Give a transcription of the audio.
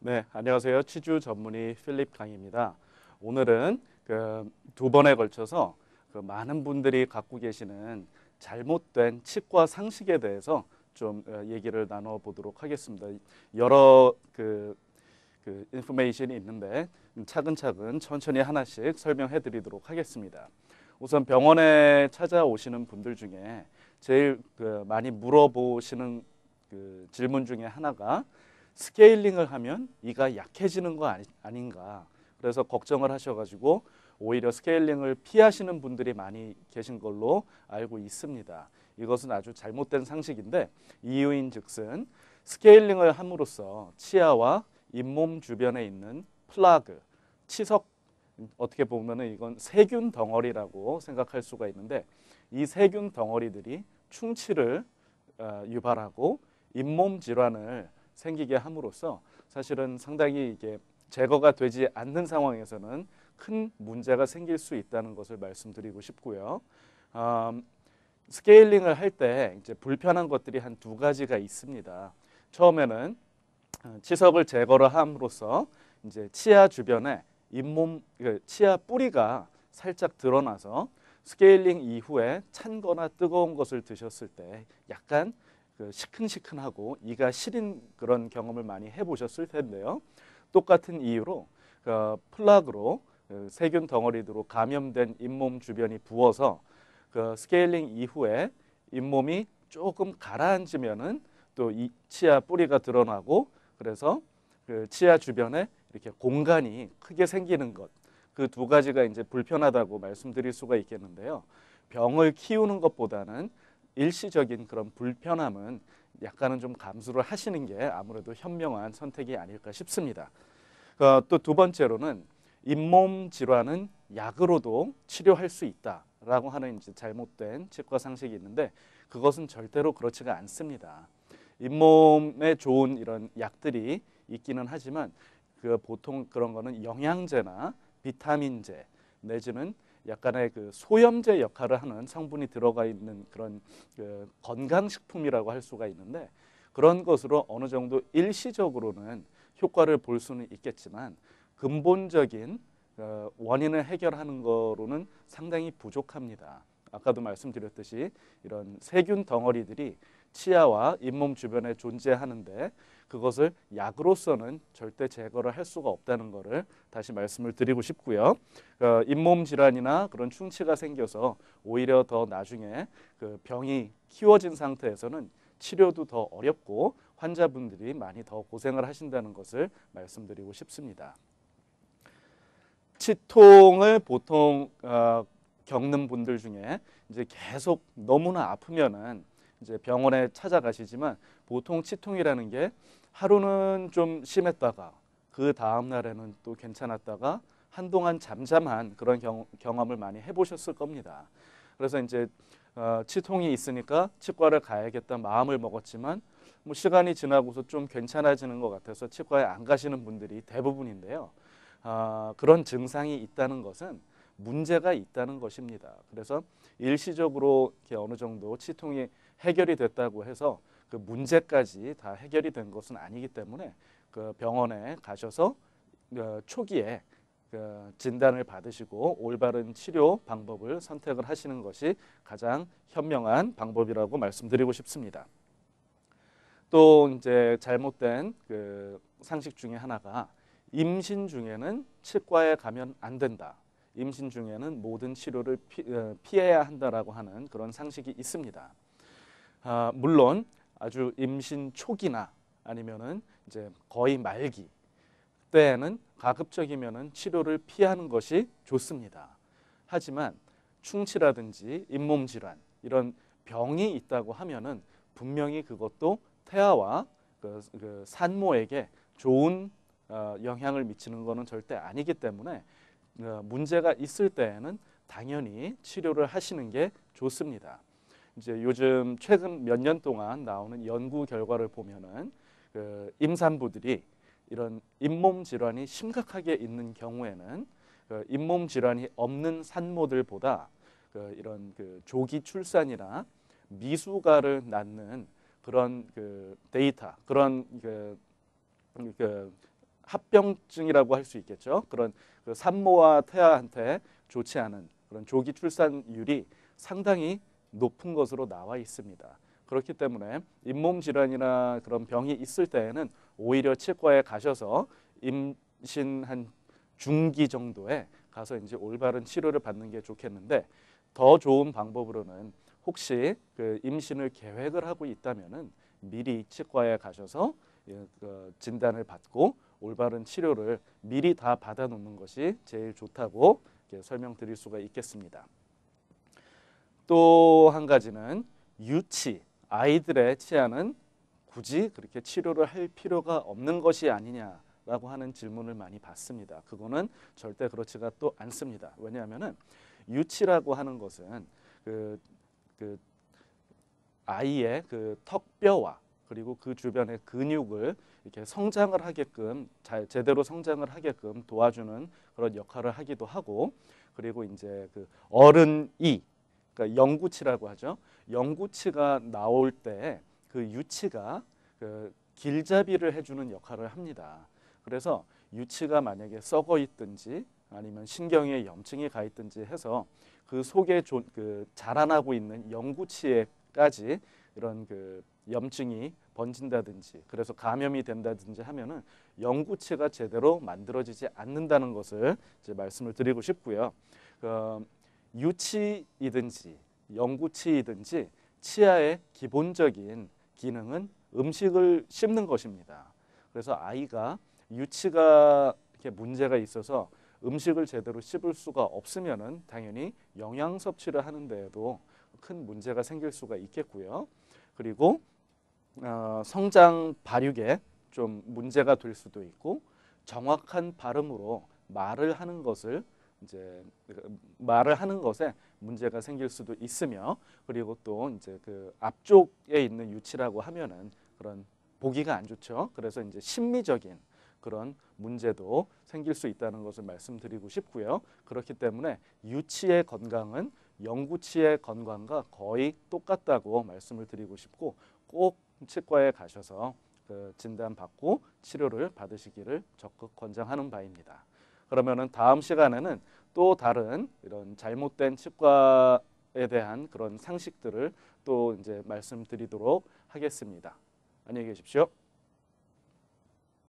네, 안녕하세요. 치주 전문의 필립 강입니다. 오늘은 두 번에 걸쳐서 많은 분들이 갖고 계시는 잘못된 치과 상식에 대해서 좀 얘기를 나눠보도록 하겠습니다. 여러 인포메이션이 있는데 차근차근 천천히 하나씩 설명해 드리도록 하겠습니다. 우선 병원에 찾아오시는 분들 중에 제일 많이 물어보시는 질문 중에 하나가 스케일링을 하면 이가 약해지는 거 아닌가. 그래서 걱정을 하셔가지고 오히려 스케일링을 피하시는 분들이 많이 계신 걸로 알고 있습니다. 이것은 아주 잘못된 상식인데 이유인즉슨 스케일링을 함으로써 치아와 잇몸 주변에 있는 플라그, 치석, 어떻게 보면은 이건 세균 덩어리라고 생각할 수가 있는데 이 세균 덩어리들이 충치를 유발하고 잇몸 질환을 생기게 함으로써 사실은 상당히 이게 제거가 되지 않는 상황에서는 큰 문제가 생길 수 있다는 것을 말씀드리고 싶고요. 스케일링을 할 때 이제 불편한 것들이 한 두 가지가 있습니다. 처음에는 치석을 제거를 함으로써 이제 치아 주변에 잇몸 치아 뿌리가 살짝 드러나서 스케일링 이후에 찬 거나 뜨거운 것을 드셨을 때 약간 시큰시큰하고 이가 시린 그런 경험을 많이 해보셨을 텐데요. 똑같은 이유로 플라그로 세균 덩어리로 감염된 잇몸 주변이 부어서 스케일링 이후에 잇몸이 조금 가라앉으면은 또 이 치아 뿌리가 드러나고 그래서 치아 주변에 이렇게 공간이 크게 생기는 것, 그 두 가지가 이제 불편하다고 말씀드릴 수가 있겠는데요. 병을 키우는 것보다는 일시적인 그런 불편함은 약간은 좀 감수를 하시는 게 아무래도 현명한 선택이 아닐까 싶습니다. 또 두 번째로는 잇몸 질환은 약으로도 치료할 수 있다라고 하는 이제 잘못된 치과 상식이 있는데 그것은 절대로 그렇지가 않습니다. 잇몸에 좋은 이런 약들이 있기는 하지만 보통 그런 거는 영양제나 비타민제 내지는 약간의 소염제 역할을 하는 성분이 들어가 있는 그런 건강식품이라고 할 수가 있는데 그런 것으로 어느 정도 일시적으로는 효과를 볼 수는 있겠지만 근본적인 원인을 해결하는 거로는 상당히 부족합니다. 아까도 말씀드렸듯이 이런 세균 덩어리들이 치아와 잇몸 주변에 존재하는데 그것을 약으로서는 절대 제거를 할 수가 없다는 것을 다시 말씀을 드리고 싶고요. 잇몸 질환이나 그런 충치가 생겨서 오히려 더 나중에 병이 키워진 상태에서는 치료도 더 어렵고 환자분들이 많이 더 고생을 하신다는 것을 말씀드리고 싶습니다. 치통을 보통 겪는 분들 중에 이제 계속 너무나 아프면은 이제 병원에 찾아가시지만 보통 치통이라는 게 하루는 좀 심했다가 그 다음 날에는 또 괜찮았다가 한동안 잠잠한 그런 경험을 많이 해보셨을 겁니다. 그래서 이제 치통이 있으니까 치과를 가야겠다 마음을 먹었지만 뭐 시간이 지나고서 좀 괜찮아지는 것 같아서 치과에 안 가시는 분들이 대부분인데요. 그런 증상이 있다는 것은 문제가 있다는 것입니다. 그래서 일시적으로 이렇게 어느 정도 치통이 해결이 됐다고 해서 그 문제까지 다 해결이 된 것은 아니기 때문에 그 병원에 가셔서 초기에 진단을 받으시고 올바른 치료 방법을 선택을 하시는 것이 가장 현명한 방법이라고 말씀드리고 싶습니다. 또 이제 잘못된 상식 중에 하나가 임신 중에는 치과에 가면 안 된다. 임신 중에는 모든 치료를 피해야 한다라고 하는 그런 상식이 있습니다. 물론 아주 임신 초기나 아니면은 이제 거의 말기 때에는 가급적이면은 치료를 피하는 것이 좋습니다. 하지만 충치라든지 잇몸 질환 이런 병이 있다고 하면은 분명히 그것도 태아와 산모에게 좋은 영향을 미치는 것은 절대 아니기 때문에 문제가 있을 때에는 당연히 치료를 하시는 게 좋습니다. 이제 요즘 최근 몇 년 동안 나오는 연구 결과를 보면은 임산부들이 이런 잇몸 질환이 심각하게 있는 경우에는 잇몸 질환이 없는 산모들보다 이런 조기 출산이나 미숙아를 낳는 그런 데이터, 그런 합병증이라고 할 수 있겠죠. 그런 그 산모와 태아한테 좋지 않은 그런 조기 출산율이 상당히 높은 것으로 나와 있습니다. 그렇기 때문에 잇몸 질환이나 그런 병이 있을 때에는 오히려 치과에 가셔서 임신 한 중기 정도에 가서 이제 올바른 치료를 받는 게 좋겠는데, 더 좋은 방법으로는 혹시 그 임신을 계획을 하고 있다면은 미리 치과에 가셔서 그 진단을 받고 올바른 치료를 미리 다 받아 놓는 것이 제일 좋다고 설명드릴 수가 있겠습니다. 또 한 가지는 유치, 아이들의 치아는 굳이 그렇게 치료를 할 필요가 없는 것이 아니냐라고 하는 질문을 많이 받습니다. 그거는 절대 그렇지가 또 않습니다. 왜냐하면은 유치라고 하는 것은 그 아이의 그 턱뼈와 그리고 그 주변의 근육을 이렇게 성장을 하게끔 제대로 성장을 하게끔 도와주는 그런 역할을 하기도 하고, 그리고 이제 그 어른이, 그러니까 영구치라고 하죠. 영구치가 나올 때 그 유치가 그 길잡이를 해주는 역할을 합니다. 그래서 유치가 만약에 썩어 있든지 아니면 신경에 염증이 가 있든지 해서 그 속에 그 자라나고 있는 영구치에까지 이런 그 염증이 번진다든지 그래서 감염이 된다든지 하면은 영구치가 제대로 만들어지지 않는다는 것을 이제 말씀을 드리고 싶고요. 유치이든지 영구치이든지 치아의 기본적인 기능은 음식을 씹는 것입니다. 그래서 아이가 유치가 이렇게 문제가 있어서 음식을 제대로 씹을 수가 없으면은 당연히 영양 섭취를 하는 데에도 큰 문제가 생길 수가 있겠고요. 그리고 성장 발육에 좀 문제가 될 수도 있고, 정확한 발음으로 말을 하는 것을 이제 말을 하는 것에 문제가 생길 수도 있으며, 그리고 또 이제 그 앞쪽에 있는 유치라고 하면은 그런 보기가 안 좋죠. 그래서 이제 심미적인 그런 문제도 생길 수 있다는 것을 말씀드리고 싶고요. 그렇기 때문에 유치의 건강은 영구치의 건강과 거의 똑같다고 말씀을 드리고 싶고, 꼭 치과에 가셔서 그 진단받고 치료를 받으시기를 적극 권장하는 바입니다. 그러면은 다음 시간에는 또 다른 이런 잘못된 치과에 대한 그런 상식들을 또 이제 말씀드리도록 하겠습니다. 안녕히 계십시오.